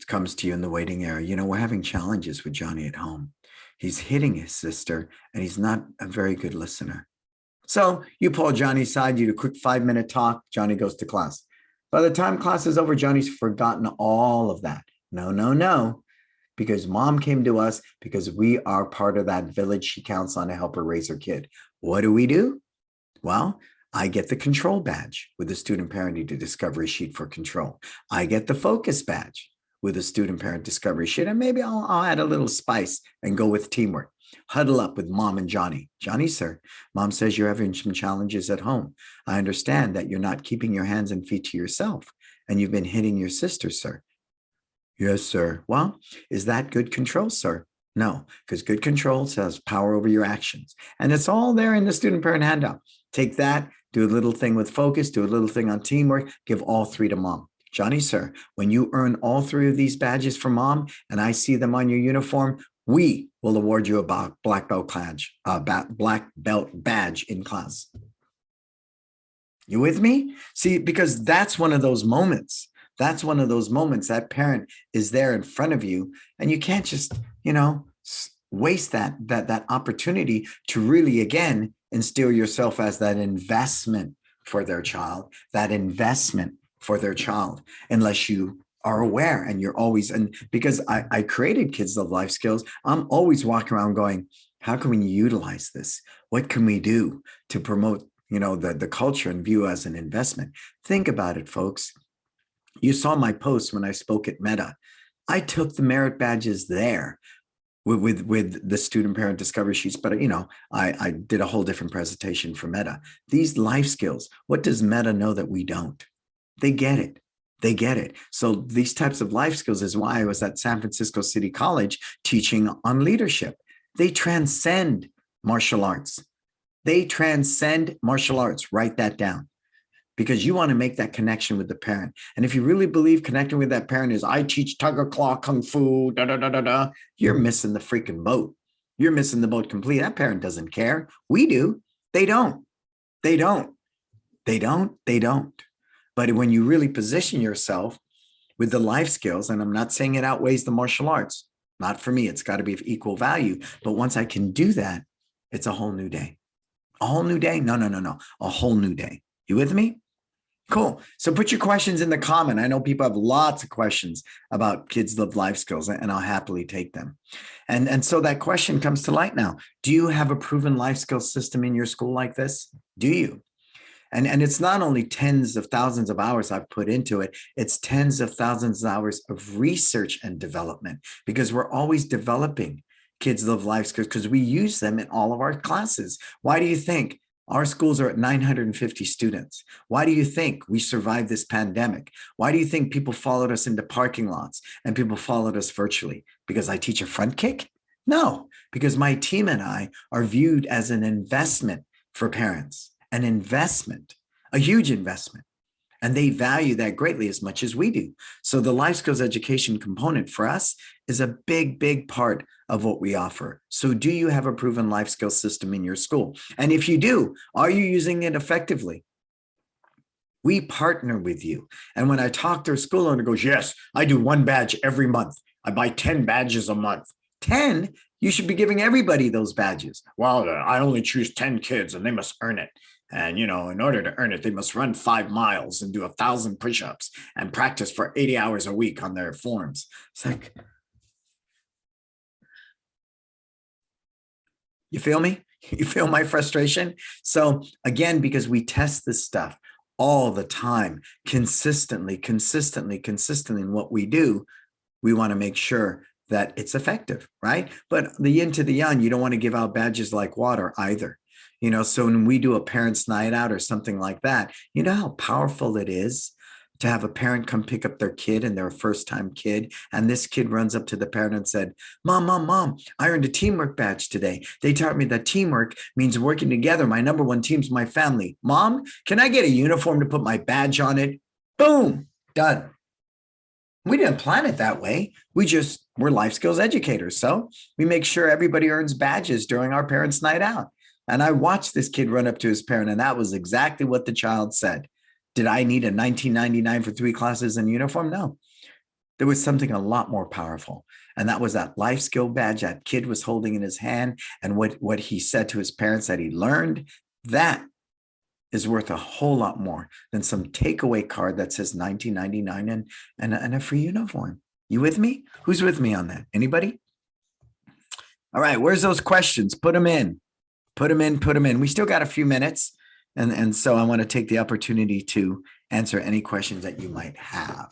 comes to you in the waiting area. You know, we're having challenges with Johnny at home. He's hitting his sister and he's not a very good listener. So you pull Johnny aside, you do a quick 5-minute talk. Johnny goes to class. By the time class is over, Johnny's forgotten all of that. No. Because mom came to us because we are part of that village she counts on to help her raise her kid. What do? Well, I get the control badge with the student parent need to discovery sheet for control. I get the focus badge with a student parent discovery sheet. And maybe I'll add a little spice and go with teamwork. Huddle up with mom and Johnny. Johnny, sir, mom says you're having some challenges at home. I understand that you're not keeping your hands and feet to yourself and you've been hitting your sister, sir. Yes, sir. Well, is that good control, sir? No, because good control says power over your actions. And it's all there in the student parent handout. Take that, do a little thing with focus, do a little thing on teamwork, give all 3 to mom. Johnny, sir, when you earn all 3 of these badges from mom and I see them on your uniform, we will award you a black belt badge in class. You with me? See, because that's one of those moments. That's one of those moments that parent is there in front of you and you can't just, you know, waste that opportunity to really, again, instill yourself as that investment for their child, unless you are aware and you're always, and because I created Kids Love Life Skills, I'm always walking around going, how can we utilize this? What can we do to promote, you know, the culture and view as an investment? Think about it, folks. You saw my post when I spoke at Meta. I took the merit badges there with the student parent discovery sheets, but you know, I did a whole different presentation for Meta. These life skills, what does Meta know that we don't? They get it. They get it. So these types of life skills is why I was at San Francisco City College teaching on leadership. They transcend martial arts. They transcend martial arts. Write that down. Because you want to make that connection with the parent. And if you really believe connecting with that parent is, I teach tug of claw, kung fu, you're missing the freaking boat. You're missing the boat completely. That parent doesn't care. We do. They don't. But when you really position yourself with the life skills, and I'm not saying it outweighs the martial arts, not for me, it's got to be of equal value. But once I can do that, it's a whole new day. A whole new day? No. A whole new day. You with me? Cool. So put your questions in the comment. I know people have lots of questions about Kids Love Life Skills, and I'll happily take them. And so that question comes to light now. Do you have a proven life skills system in your school like this? Do you? And it's not only tens of thousands of hours I've put into it, it's tens of thousands of hours of research and development, because we're always developing Kids Love Life Skills because we use them in all of our classes. Why do you think our schools are at 950 students? Why do you think we survived this pandemic? Why do you think people followed us into parking lots and people followed us virtually? Because I teach a front kick? No, because my team and I are viewed as an investment for parents, an investment, a huge investment. And they value that greatly as much as we do. So the life skills education component for us is a big, big part of what we offer. So do you have a proven life skills system in your school? And if you do, are you using it effectively? We partner with you. And when I talk to a school owner, goes, yes, I do 1 badge every month. I buy 10 badges a month. 10? You should be giving everybody those badges. Well, I only choose 10 kids and they must earn it. And, in order to earn it, they must run 5 miles and do 1,000 push-ups and practice for 80 hours a week on their forms. It's like, you feel me? You feel my frustration? So again, because we test this stuff all the time, consistently in what we do, we want to make sure that it's effective, right? But the yin to the yang, you don't want to give out badges like water either. So when we do a parents' night out or something like that, you know how powerful it is to have a parent come pick up their kid and their first-time kid. And this kid runs up to the parent and said, Mom, I earned a teamwork badge today. They taught me that teamwork means working together. My number one team's my family. Mom, can I get a uniform to put my badge on it? Boom, done. We didn't plan it that way. We're life skills educators. So we make sure everybody earns badges during our parents' night out. And I watched this kid run up to his parent, and that was exactly what the child said. Did I need a $19.99 for 3 classes in uniform? No. There was something a lot more powerful. And that was that life skill badge that kid was holding in his hand, and what he said to his parents that he learned. That is worth a whole lot more than some takeaway card that says $19.99 and a free uniform. You with me? Who's with me on that? Anybody? All right, where's those questions? Put them in. We still got a few minutes. And so I want to take the opportunity to answer any questions that you might have.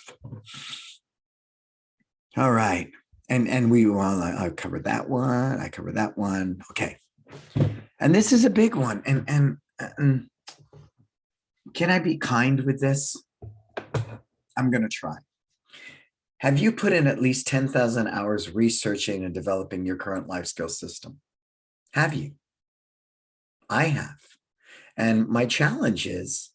All right. And I covered that one. Okay. And this is a big one. And can I be kind with this? I'm going to try. Have you put in at least 10,000 hours researching and developing your current life skills system? Have you? I have. And my challenge is,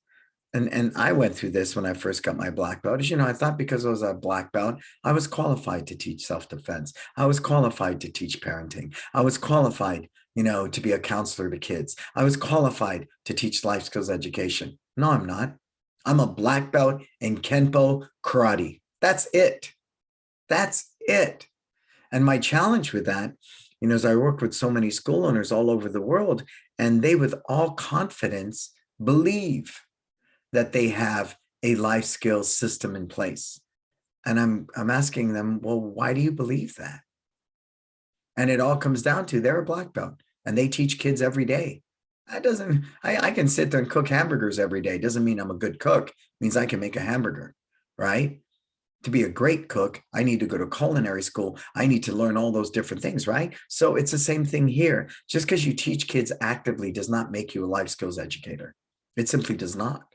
and I went through this when I first got my black belt, is, I thought because I was a black belt, I was qualified to teach self-defense. I was qualified to teach parenting. I was qualified, to be a counselor to kids. I was qualified to teach life skills education. No, I'm not. I'm a black belt in Kenpo karate. That's it. And my challenge with that, is I work with so many school owners all over the world, and they with all confidence believe that they have a life skills system in place. And I'm asking them, well, why do you believe that? And it all comes down to they're a black belt and they teach kids every day. I can sit there and cook hamburgers every day. Doesn't mean I'm a good cook. It means I can make a hamburger, right? To be a great cook, I need to go to culinary school. I need to learn all those different things, right? So it's the same thing here. Just because you teach kids actively does not make you a life skills educator. It simply does not.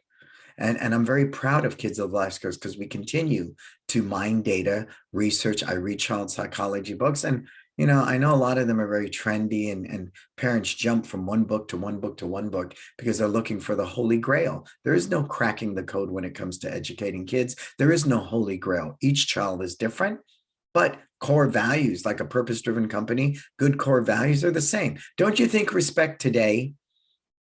And I'm very proud of Kids of Life Skills because we continue to mine data, research. I read child psychology books, and I know a lot of them are very trendy, and parents jump from one book to one book to one book because they're looking for the holy grail. There is no cracking the code when it comes to educating kids. There is no holy grail. Each child is different, but core values, like a purpose-driven company, good core values are the same. Don't you think respect today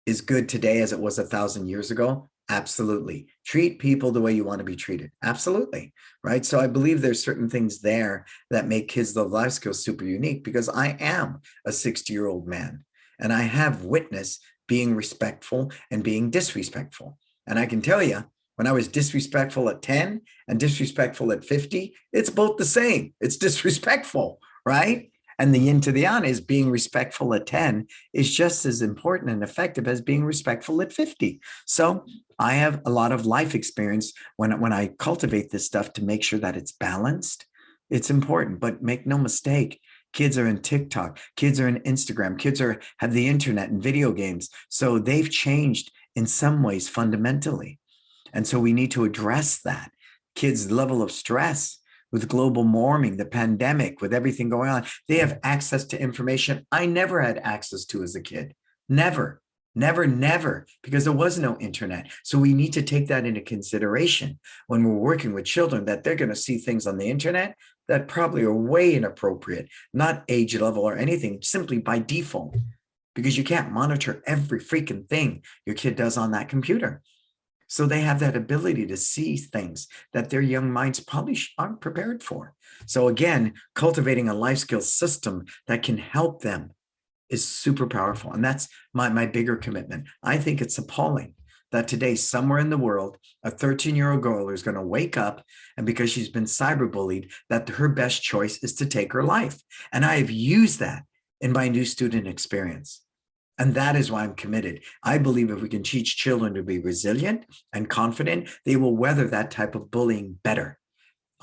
is good today as it was 1,000 years ago? Absolutely. Treat people the way you want to be treated. Absolutely. Right. So I believe there's certain things there that make Kids Love Life Skills super unique, because I am a 60-year-old man and I have witnessed being respectful and being disrespectful. And I can tell you, when I was disrespectful at 10 and disrespectful at 50, it's both the same. It's disrespectful, right? And the yin to the yang is being respectful at 10 is just as important and effective as being respectful at 50. So I have a lot of life experience when I cultivate this stuff to make sure that it's balanced. It's important, but make no mistake, kids are in TikTok, kids are in Instagram, have the internet and video games. So they've changed in some ways fundamentally. And so we need to address that. Kids' level of stress with global warming, the pandemic, with everything going on, they have access to information I never had access to as a kid. Never, because there was no internet. So we need to take that into consideration when we're working with children, that they're going to see things on the internet that probably are way inappropriate, not age level or anything, simply by default, because you can't monitor every freaking thing your kid does on that computer. So they have that ability to see things that their young minds probably aren't prepared for. So again, cultivating a life skills system that can help them is super powerful. And that's my bigger commitment. I think it's appalling that today, somewhere in the world, a 13-year-old girl is going to wake up, and because she's been cyberbullied, that her best choice is to take her life. And I have used that in my new student experience. And that is why I'm committed. I believe if we can teach children to be resilient and confident, they will weather that type of bullying better.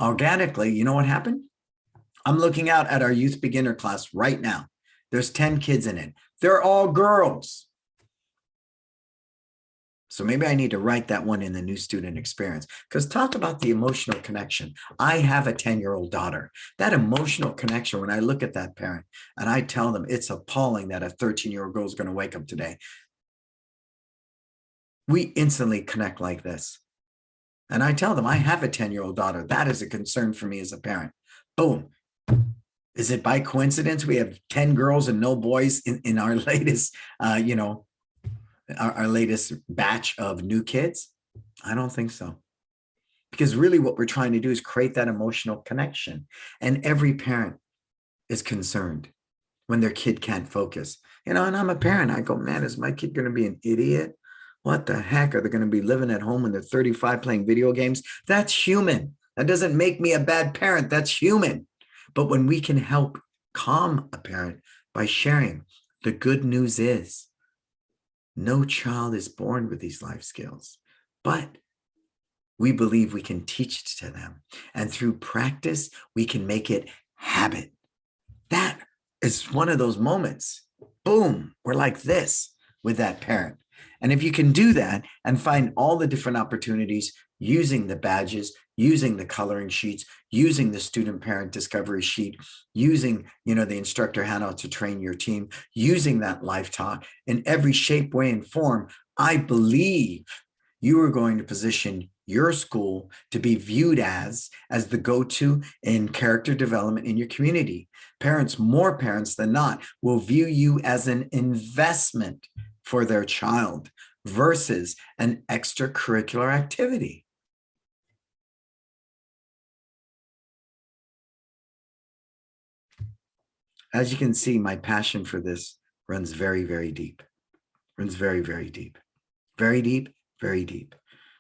Organically, you know what happened? I'm looking out at our youth beginner class right now. There's 10 kids in it. They're all girls. So maybe I need to write that one in the new student experience, because talk about the emotional connection. I have a 10-year-old daughter. That emotional connection, when I look at that parent and I tell them it's appalling that a 13-year-old girl is going to wake up today, we instantly connect like this. And I tell them I have a 10-year-old daughter. That is a concern for me as a parent. Boom. Is it by coincidence we have 10 girls and no boys in our latest, our latest batch of new kids? I don't think so. Because really what we're trying to do is create that emotional connection. And every parent is concerned when their kid can't focus. And I'm a parent. I go, man, is my kid going to be an idiot? What the heck? Are they going to be living at home when they're 35 playing video games? That's human. That doesn't make me a bad parent. That's human. But when we can help calm a parent by sharing, the good news is no child is born with these life skills, but we believe we can teach it to them. And through practice, we can make it habit. That is one of those moments. Boom, we're like this with that parent. And if you can do that and find all the different opportunities using the badges, using the coloring sheets, using the student parent discovery sheet, using, the instructor handout to train your team, using that life talk in every shape, way, and form, I believe you are going to position your school to be viewed as the go-to in character development in your community. Parents, more parents than not, will view you as an investment for their child versus an extracurricular activity. As you can see, my passion for this runs very, very deep. Runs very, very deep. Very deep, very deep.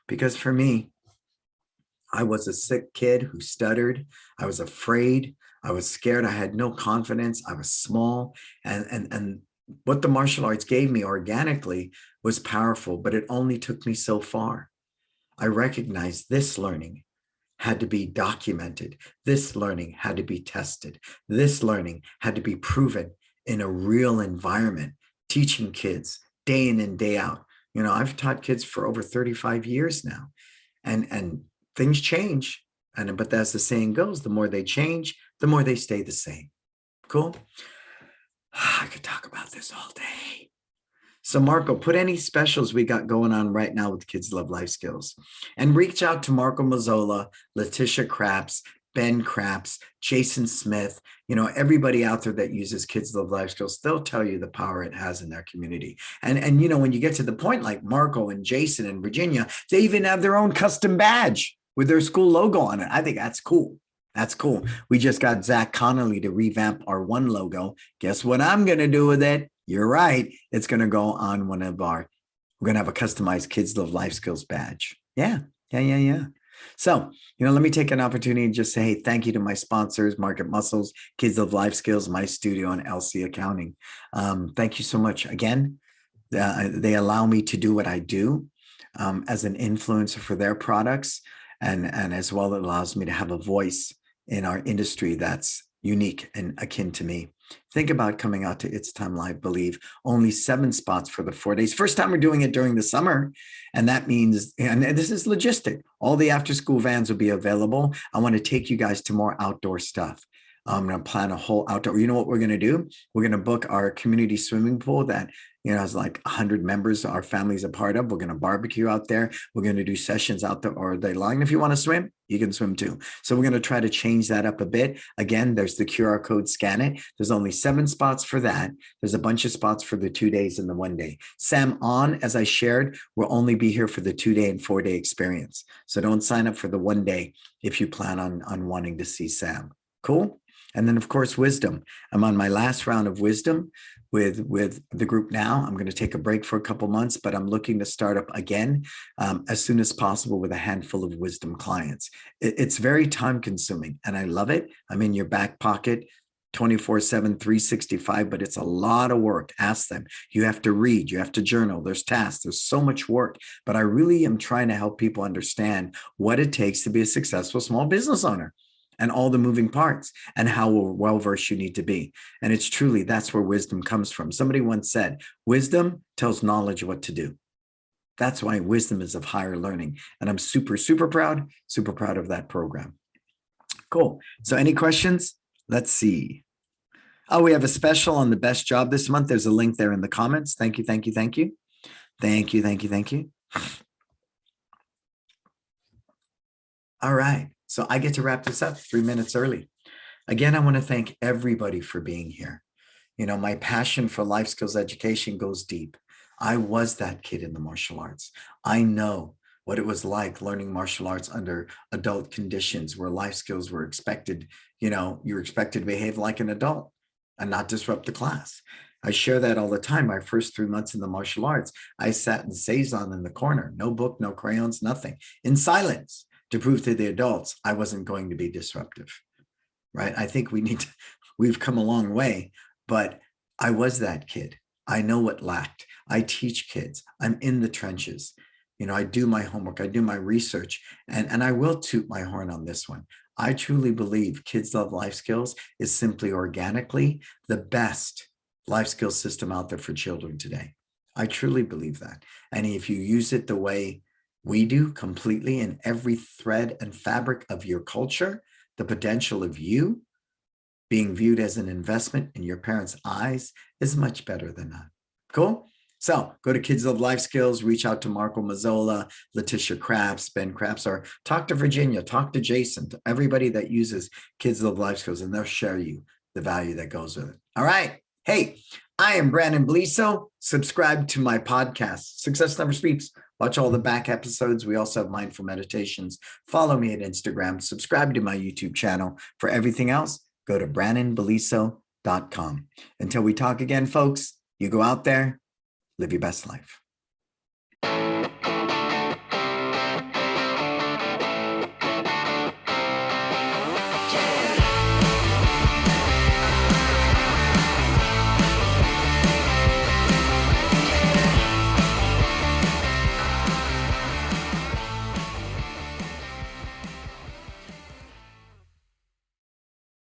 Because for me, I was a sick kid who stuttered. I was afraid. I was scared. I had no confidence. I was small. And what the martial arts gave me organically was powerful, but it only took me so far. I recognized this learning had to be documented. This learning had to be tested. This learning had to be proven in a real environment, teaching kids day in and day out. I've taught kids for over 35 years now, and things change. But as the saying goes, the more they change, the more they stay the same. Cool. I could talk about this all day. So Marco, put any specials we got going on right now with Kids Love Life Skills, and reach out to Marco Mazzola, Letitia Craps, Ben Craps, Jason Smith, everybody out there that uses Kids Love Life Skills. They'll tell you the power it has in their community. And when you get to the point like Marco and Jason and Virginia, they even have their own custom badge with their school logo on it. I think that's cool. That's cool. We just got Zach Connolly to revamp our one logo. Guess what I'm going to do with it? You're right. It's going to go on we're going to have a customized Kids Love Life Skills badge. Yeah. So, let me take an opportunity and just say, hey, thank you to my sponsors, Market Muscles, Kids Love Life Skills, My Studio, and LC Accounting. Thank you so much. Again, they allow me to do what I do as an influencer for their products. And as well, it allows me to have a voice in our industry that's unique and akin to me. Think about coming out to It's Time Live Believe. Only 7 spots for the 4 days. First time we're doing it during the summer. And that means, and this is logistic, all the after school vans will be available. I want to take you guys to more outdoor stuff. I'm going to plan a whole outdoor. You know what we're going to do? We're going to book our community swimming pool that, has like 100 members our family's a part of. We're going to barbecue out there. We're going to do sessions out there all day long. And if you want to swim, you can swim too. So we're going to try to change that up a bit. Again, there's the QR code, scan it. There's only 7 spots for that. There's a bunch of spots for the 2 days and the 1 day. Sam On, as I shared, will only be here for the 2 day and 4 day experience. So don't sign up for the 1 day if you plan on wanting to see Sam. Cool. And then, of course, wisdom. I'm on my last round of wisdom with the group now. I'm going to take a break for a couple months, but I'm looking to start up again as soon as possible with a handful of wisdom clients. It's very time consuming and I love it. I'm in your back pocket 24/7, 365, but it's a lot of work. Ask them. You have to read, you have to journal, there's tasks, there's so much work. But I really am trying to help people understand what it takes to be a successful small business owner and all the moving parts and how well-versed you need to be. And it's truly, that's where wisdom comes from. Somebody once said, wisdom tells knowledge what to do. That's why wisdom is of higher learning. And I'm super, super proud of that program. Cool. So any questions? Let's see. Oh, we have a special on the best job this month. There's a link there in the comments. Thank you, thank you, thank you. Thank you, thank you, thank you. All right. So I get to wrap this up 3 minutes early. Again, I want to thank everybody for being here. You know, my passion for life skills education goes deep. I was that kid in the martial arts. I know what it was like learning martial arts under adult conditions where life skills were expected. You know, you're expected to behave like an adult and not disrupt the class. I share that all the time. My first 3 months in the martial arts, I sat in Seizon in the corner, no book, no crayons, nothing, in silence to prove to the adults I wasn't going to be disruptive, right? I think we've come a long way, but I was that kid. I know what lacked. I teach kids. I'm in the trenches. You know, I do my homework, I do my research, and I will toot my horn on this one. I truly believe Kids Love Life Skills is simply organically the best life skills system out there for children today. I truly believe that. And if you use it the way we do completely in every thread and fabric of your culture, the potential of you being viewed as an investment in your parents' eyes is much better than that. Cool? So go to Kids Love Life Skills, reach out to Marco Mazzola, Letitia Crafts, Ben Crafts, or talk to Virginia, talk to Jason, to everybody that uses Kids Love Life Skills, and they'll share you the value that goes with it. All right. Hey, I am Brannon Beliso. Subscribe to my podcast, Success Never Sleeps. Watch all the back episodes. We also have mindful meditations. Follow me at Instagram. Subscribe to my YouTube channel. For everything else, go to brannonbeliso.com. Until we talk again, folks, you go out there, live your best life.